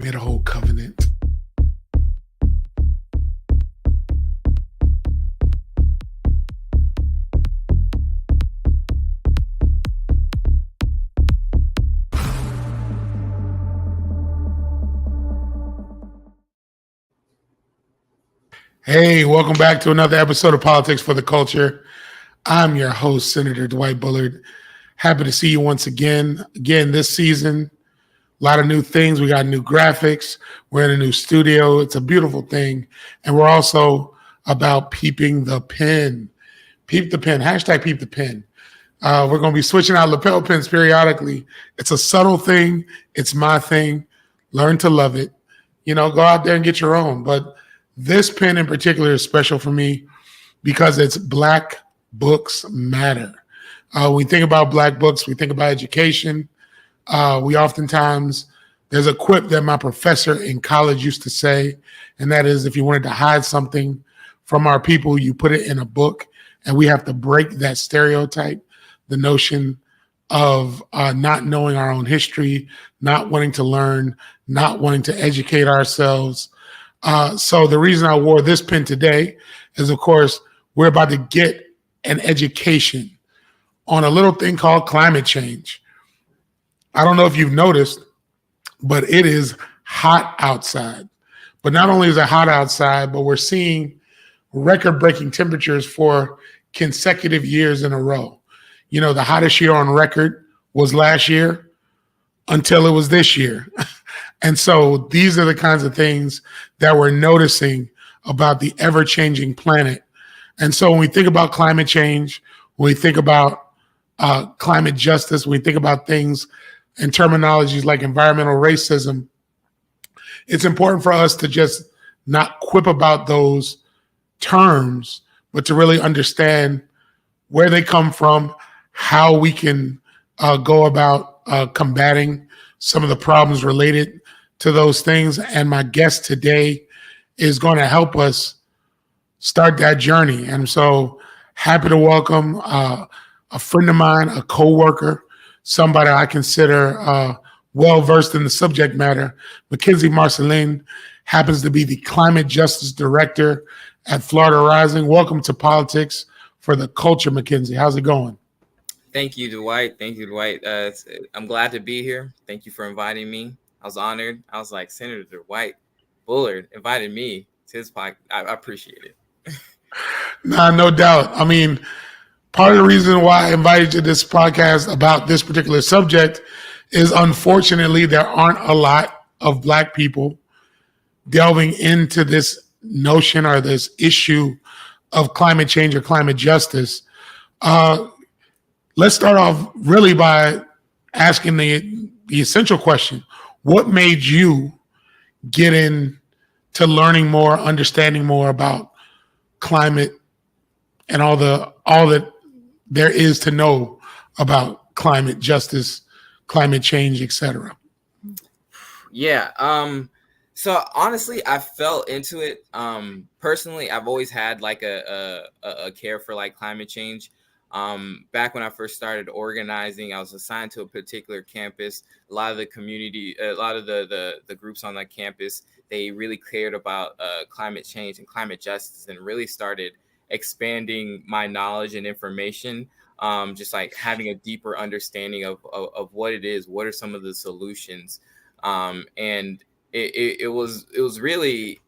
made a whole covenant. Hey, welcome back to another episode of Politics for the Culture. I'm your host, Senator Dwight Bullard. Happy to see you once again. Again, this season, a lot of new things. We got new graphics. We're in a new studio. It's a beautiful thing. And we're also about peeping the pen. Peep the pen. Hashtag peep the pen. We're going to be switching out lapel pins periodically. It's a subtle thing. It's my thing. Learn to love it. Go out there and get your own. But this pen in particular is special for me because it's Black Books Matter. When we think about Black books, we think about education. We oftentimes, there's a quip that my professor in college used to say, and that is, if you wanted to hide something from our people, you put it in a book. And we have to break that stereotype, the notion of not knowing our own history, not wanting to learn, not wanting to educate ourselves. So the reason I wore this pin today is, of course, we're about to get an education on a little thing called climate change. I don't know if you've noticed, but it is hot outside. But not only is it hot outside, but we're seeing record-breaking temperatures for consecutive years in a row. The hottest year on record was last year until it was this year. And so these are the kinds of things that we're noticing about the ever-changing planet. And so when we think about climate change, when we think about climate justice, when we think about things and terminologies like environmental racism, it's important for us to just not quip about those terms, but to really understand where they come from, how we can go about combating some of the problems related to those things. And my guest today is going to help us start that journey. And so happy to welcome a friend of mine, a coworker, somebody I consider well-versed in the subject matter. Mackenzie Marceline happens to be the Climate Justice Director at Florida Rising. Welcome to Politics for the Culture, Mackenzie. How's it going? Thank you, Dwight. I'm glad to be here. Thank you for inviting me. I was honored. I was like, Senator Dwight Bullard invited me to his podcast. I appreciate it. Nah, no doubt. I mean, part of the reason why I invited you to this podcast about this particular subject is, unfortunately, there aren't a lot of Black people delving into this notion or this issue of climate change or climate justice. Let's start off really by asking the essential question. What made you get into learning more, understanding more about climate and all that there is to know about climate justice, climate change, etc.? Yeah. So honestly, I fell into it. Personally, I've always had like a care for like climate change. Back when I first started organizing, I was assigned to a particular campus. A lot of the community, a lot of the groups on that campus, they really cared about climate change and climate justice, and really started expanding my knowledge and information. Just like having a deeper understanding of what it is, what are some of the solutions, and it was really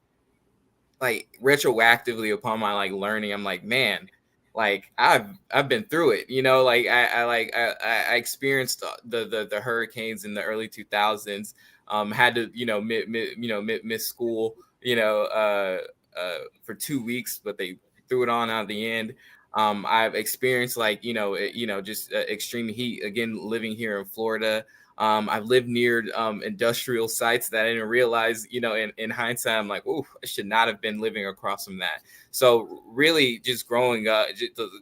like retroactively upon my like learning. I'm like, man, like I've been through it, like I experienced the hurricanes in the early 2000s. Had to miss school for 2 weeks, but they threw it on at the end. I've experienced like just extreme heat, again living here in Florida. I've lived near industrial sites that I didn't realize, in hindsight, I'm like, oh, I should not have been living across from that. So really just growing up,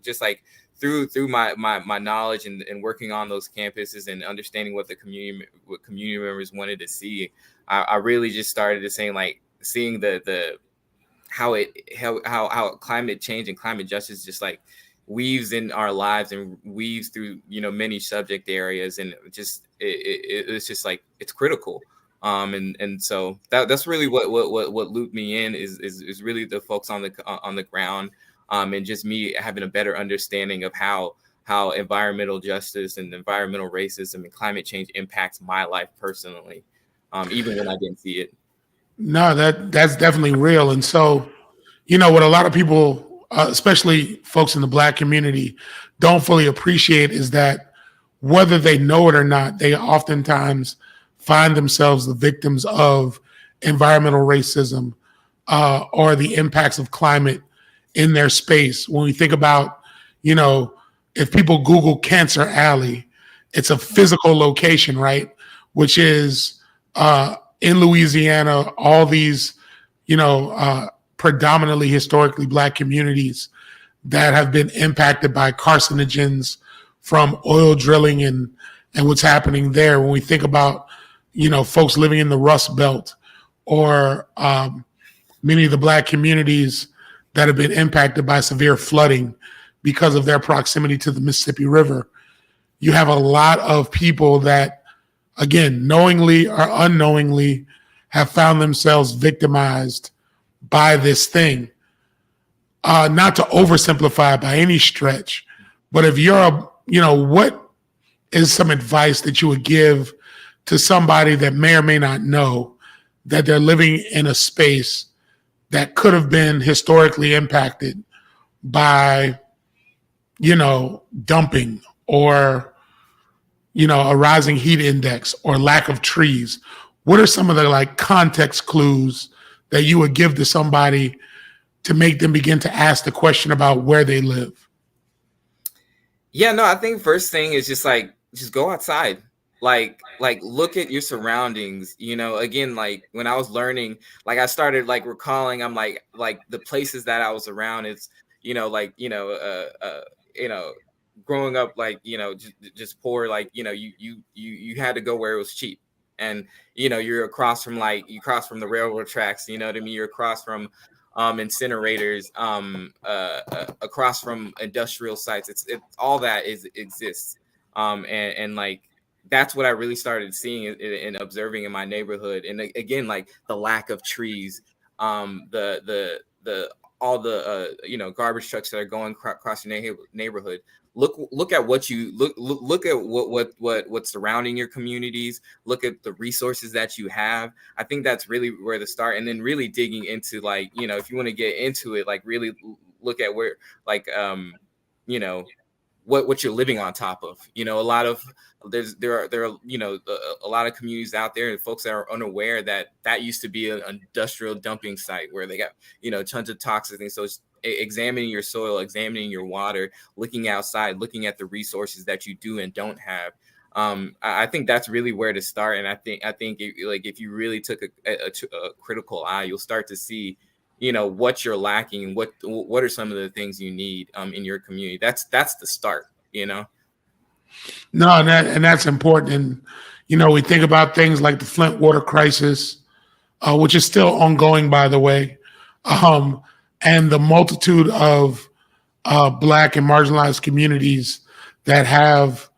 just like through my knowledge and working on those campuses and understanding what community members wanted to see, I really just started to saying like seeing the how climate change and climate justice just like weaves in our lives and weaves through many subject areas, and just it's just like it's critical. And so that's really what looped me in is really the folks on the ground, and just me having a better understanding of how environmental justice and environmental racism and climate change impacts my life personally, even when I didn't see it. No, that's definitely real. And so, what a lot of people, especially folks in the Black community, don't fully appreciate is that whether they know it or not, they oftentimes find themselves the victims of environmental racism, or the impacts of climate in their space. When we think about, if people Google Cancer Alley, it's a physical location, right? Which is in Louisiana, all these, predominantly historically Black communities that have been impacted by carcinogens from oil drilling and what's happening there. When we think about, folks living in the Rust Belt, or many of the Black communities that have been impacted by severe flooding because of their proximity to the Mississippi River, you have a lot of people that, again, knowingly or unknowingly, have found themselves victimized by this thing. Not to oversimplify by any stretch, but if you're what is some advice that you would give to somebody that may or may not know that they're living in a space that could have been historically impacted by, dumping, or, a rising heat index, or lack of trees? What are some of the context clues that you would give to somebody to make them begin to ask the question about where they live? Yeah, no, I think first thing is just go outside. Look at your surroundings. Again, when I was learning, I started recalling, I'm like the places that I was around. It's, growing up, just poor, you had to go where it was cheap. And, you're across from the railroad tracks, you know what I mean? You're across from incinerators, across from industrial sites. It's all that exists. And that's what I really started seeing and observing in my neighborhood. And again, the lack of trees, the all the garbage trucks that are going across your neighborhood. Look at what you look at what's surrounding your communities. Look at the resources that you have. I think that's really where to start, and then really digging into if you want to get into it, really look at where what you're living on top of. A lot of there are a lot of communities out there and folks that are unaware that used to be an industrial dumping site where they got tons of toxic things. So it's examining your soil, examining your water, looking outside, looking at the resources that you do and don't have. I think that's really where to start. And I think if you really took a critical eye, you'll start to see what you're lacking, what are some of the things you need in your community. That's the start. No, and that's important. And we think about things like the Flint water crisis, which is still ongoing, by the way, and the multitude of Black and marginalized communities that have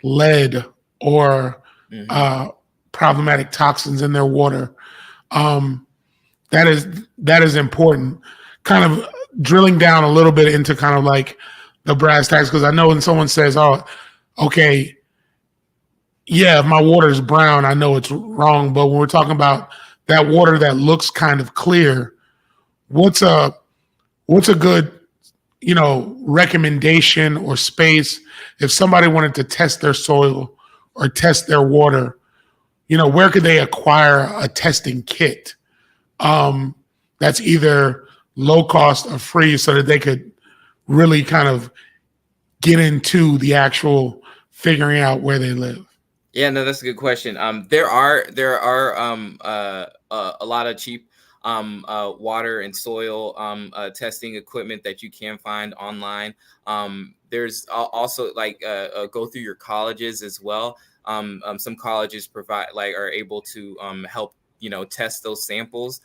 lead or problematic toxins in their water. That is important. Kind of drilling down a little bit into kind of the brass tacks, because I know when someone says, "Oh, okay, yeah, if my water is brown, I know it's wrong." But when we're talking about that water that looks kind of clear, what's a good recommendation or space if somebody wanted to test their soil or test their water? Where could they acquire a testing kit that's either low cost or free, so that they could really kind of get into the actual figuring out where they live? Yeah, no, that's a good question. There are a lot of cheap water and soil testing equipment that you can find online. There's also go through your colleges as well. Some colleges provide are able to help test those samples.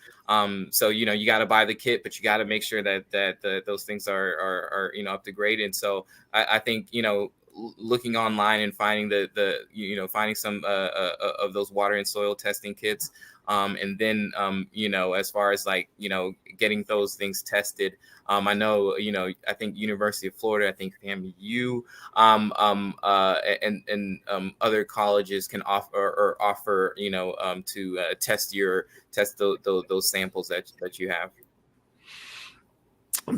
So you got to buy the kit, but you got to make sure that those things are up to grade. And so I think looking online and finding finding some of those water and soil testing kits. And then, as far as like, getting those things tested, I know, I think University of Florida, I think FAMU, and other colleges can offer, to test those samples that you have.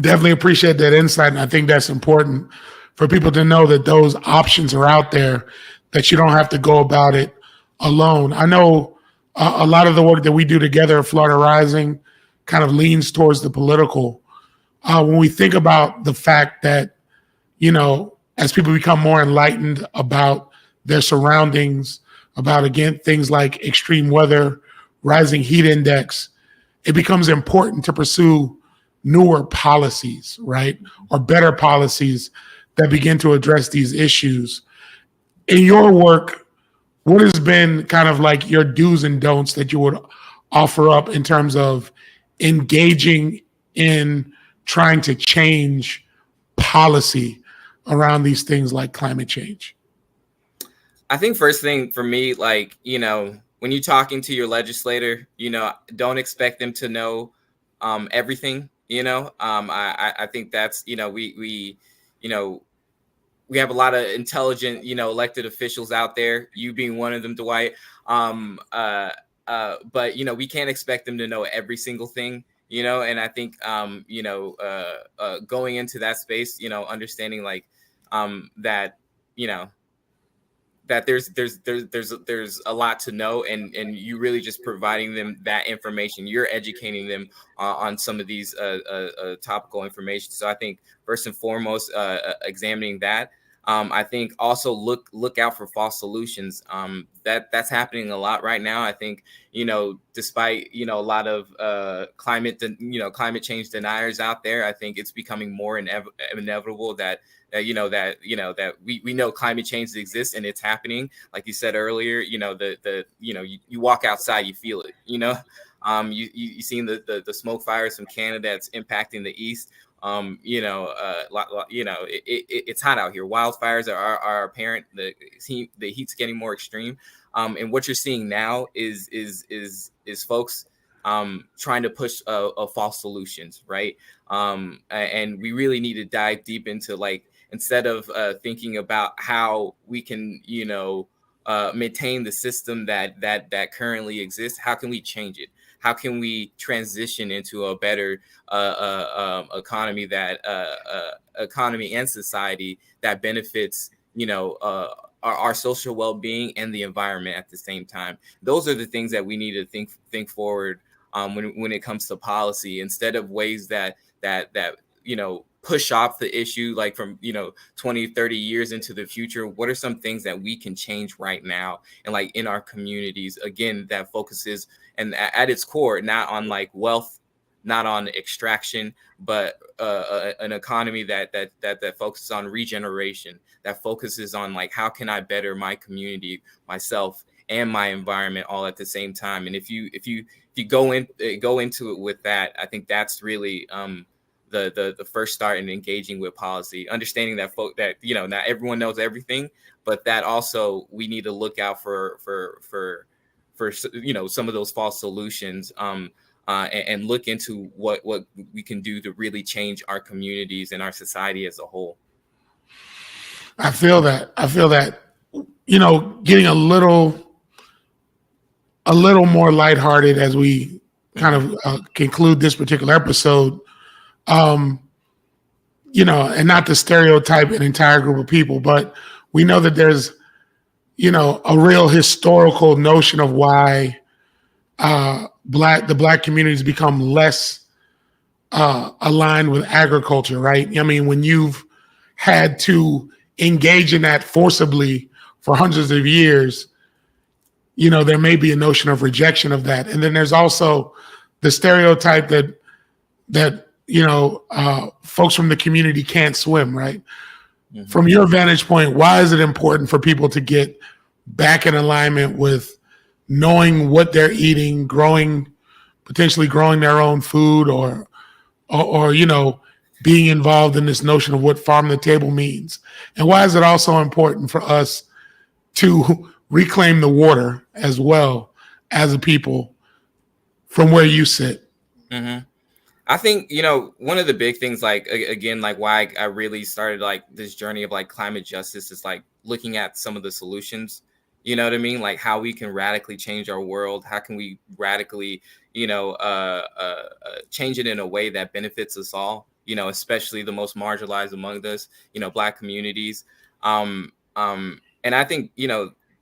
Definitely appreciate that insight. And I think that's important for people to know that those options are out there, that you don't have to go about it alone. I know a lot of the work that we do together at Florida Rising kind of leans towards the political. When we think about the fact that, as people become more enlightened about their surroundings, about, again, things like extreme weather, rising heat index, it becomes important to pursue newer policies, right? Or better policies that begin to address these issues. In your work, what has been kind of like your do's and don'ts that you would offer up in terms of engaging in trying to change policy around these things like climate change? I think first thing for me, like, when you're talking to your legislator, don't expect them to know everything. I think that's, we have a lot of intelligent, elected officials out there, you being one of them, Dwight. But, we can't expect them to know every single thing, and I think, going into that space, understanding like that, that there's a lot to know, and you really just providing them that information. You're educating them on some of these topical information. So I think first and foremost, examining that. I think also look out for false solutions. That's happening a lot right now. I think, despite, a lot of climate change deniers out there, I think it's becoming more inevitable that we know climate change exists and it's happening. Like you said earlier, you walk outside, you feel it. You seen the smoke fires from Canada that's impacting the East. It's hot out here. Wildfires are apparent. The heat's getting more extreme. And what you're seeing now is folks trying to push a false solutions, right? And we really need to dive deep into, like, instead of thinking about how we can, maintain the system that currently exists, how can we change it? How can we transition into a better economy economy and society that benefits, our social well-being and the environment at the same time? Those are the things that we need to think forward when it comes to policy, instead of ways that push off the issue, like from 20, 30 years into the future. What are some things that we can change right now, and like in our communities, again, that focuses and at its core not on like wealth, not on extraction, but an economy that focuses on regeneration, that focuses on like, how can I better my community, myself, and my environment all at the same time? And if you go into it with that, I think that's really the first start in engaging with policy, understanding that not everyone knows everything, but that also we need to look out for some of those false solutions, and look into what we can do to really change our communities and our society as a whole. I feel that, getting a little more lighthearted as we kind of conclude this particular episode. And not to stereotype an entire group of people, but we know that there's, a real historical notion of why the Black communities become less aligned with agriculture, right? I mean, when you've had to engage in that forcibly for hundreds of years, there may be a notion of rejection of that. And then there's also the stereotype that folks from the community can't swim, right? Mm-hmm. From your vantage point, why is it important for people to get back in alignment with knowing what they're eating, potentially growing their own food, or being involved in this notion of what farm to table means? And why is it also important for us to reclaim the water as well as a people from where you sit? Mm-hmm. I think, one of the big things, like, again, like why I really started like this journey of like climate justice is like looking at some of the solutions, you know what I mean? Like how we can radically change our world. How can we radically, change it in a way that benefits us all, especially the most marginalized among us, Black communities. And I think,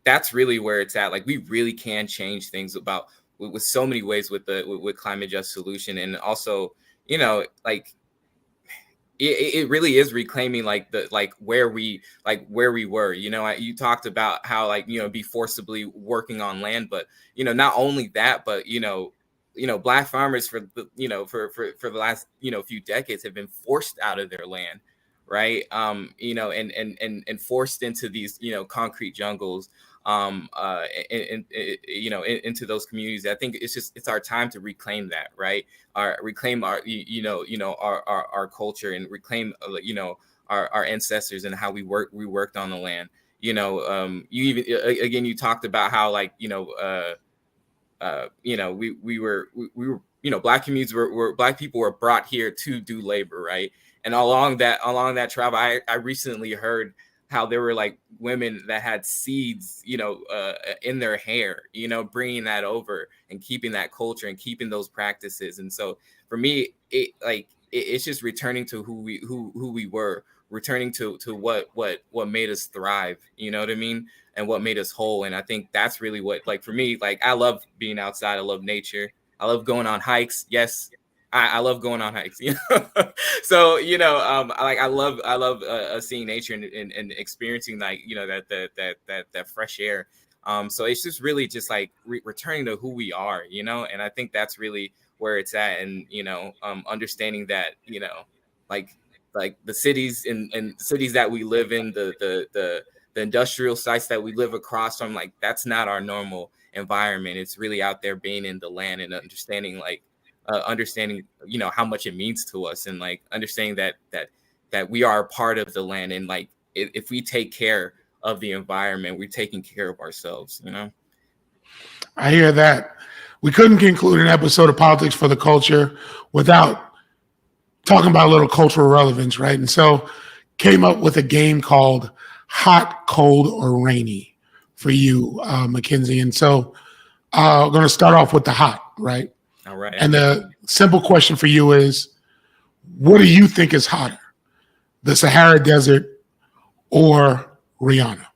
that's really where it's at. Like we really can change things with so many ways with climate just solution. And also, like it really is reclaiming like where we were. You talked about how like be forcibly working on land, but not only that, but Black farmers for the for the last few decades have been forced out of their land, right? And forced into these concrete jungles, into those communities. I think it's our time to reclaim that, right? Reclaim our our culture, and reclaim our ancestors and how we worked on the land. You even again, you talked about how like we were Black communities were Black people were brought here to do labor, right? And along that travel, I recently heard how there were like women that had seeds, in their hair, bringing that over and keeping that culture and keeping those practices. And so for me, it's just returning to who we were, returning to what made us thrive, you know what I mean? And what made us whole. And I think that's really what, like, for me, like, I love being outside. I love nature. I love going on hikes. Yes, I love going on hikes. So I love seeing nature and experiencing like that fresh air. So it's just really just like returning to who we are, and I think that's really where it's at. And understanding that like the cities and cities that we live in, the industrial sites that we live across from, like that's not our normal environment. It's really out there being in the land and understanding how much it means to us, and like understanding that we are a part of the land, and like if we take care of the environment, we're taking care of ourselves. I hear that. We couldn't conclude an episode of Politics for the Culture without talking about a little cultural relevance, right? And so came up with a game called Hot, Cold, or Rainy for you, Mackenzie. And so we're going to start off with the hot, right? All right. And the simple question for you is, what do you think is hotter, the Sahara Desert or Rihanna?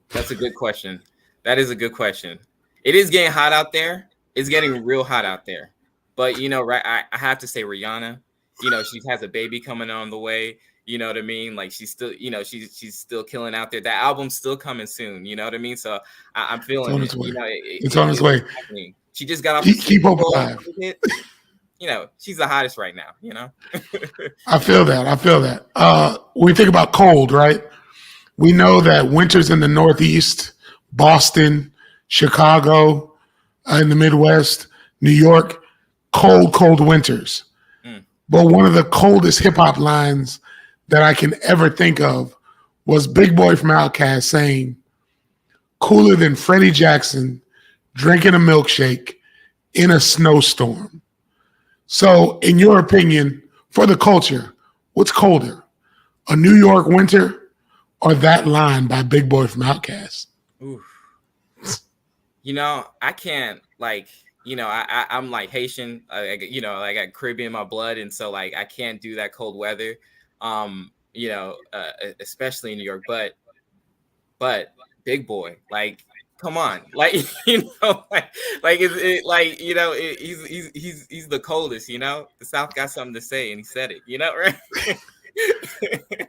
That's a good question. That is a good question. It is getting hot out there. It's getting real hot out there. But, right, I have to say Rihanna. She has a baby coming on the way. You know what I mean? Like she's still, she's still killing out there. That album's still coming soon. You know what I mean? So I'm feeling it. It's on its way. She just got off. Keep hope alive. She's the hottest right now. I feel that. When we think about cold, right? We know that winters in the Northeast, Boston, Chicago, in the Midwest, New York, cold winters. But one of the coldest hip hop lines that I can ever think of was Big Boy from Outkast saying, "Cooler than Freddie Jackson drinking a milkshake in a snowstorm." So in your opinion, for the culture, what's colder, a New York winter or that line by Big Boy from Outkast? Oof. I can't I'm like Haitian, I got Caribbean in my blood. And so like, I can't do that cold weather. Especially in New York, but Big Boy, like, come on, like, he's the coldest, the South got something to say, and he said it, right?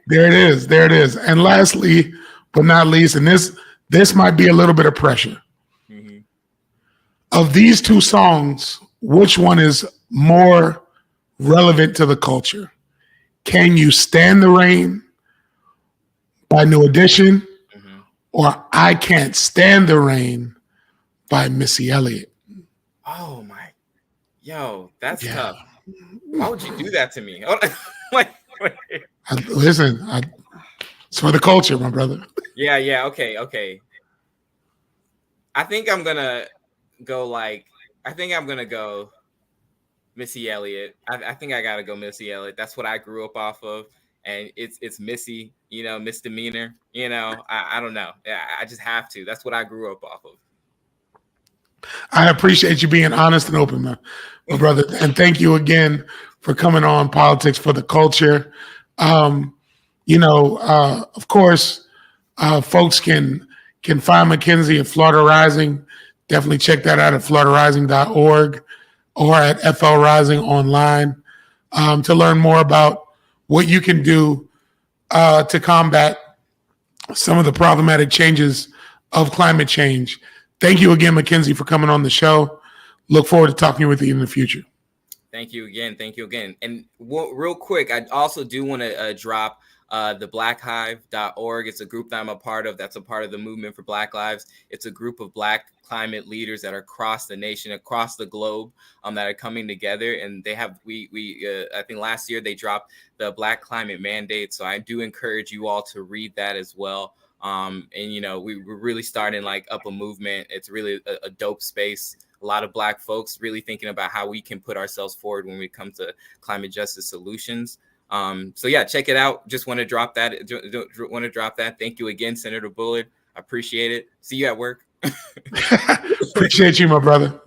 There it is. And lastly, but not least, and this might be a little bit of pressure. Mm-hmm. Of these two songs, which one is more relevant to the culture? Can You Stand the Rain by New Edition, or I Can't Stand the Rain by Missy Elliott? Oh my, that's tough. Why would you do that to me? Listen, it's for the culture, my brother. Yeah. Okay. I think I'm gonna go Missy Elliott. I think I gotta go Missy Elliott. That's what I grew up off of, and it's Missy, misdemeanor. I don't know. Yeah, I just have to. That's what I grew up off of. I appreciate you being honest and open, my brother, and thank you again for coming on Politics for the Culture. Of course, folks can find Mackenzie at Florida Rising. Definitely check that out at floridarising.org or at FL Rising online to learn more about what you can do to combat some of the problematic changes of climate change. Thank you again, Mackenzie, for coming on the show. Look forward to talking with you in the future. Thank you again. And real quick, I also do want to drop the blackhive.org. It's a group that I'm a part of. That's a part of the movement for Black Lives. It's a group of Black climate leaders that are across the nation, across the globe, that are coming together. And they have, I think last year they dropped the Black Climate Mandate. So I do encourage you all to read that as well. We're really starting up a movement. It's really a dope space. A lot of Black folks really thinking about how we can put ourselves forward when we come to climate justice solutions. So yeah, check it out. Just want to drop that. Thank you again, Senator Bullard. I appreciate it. See you at work. Appreciate you, my brother.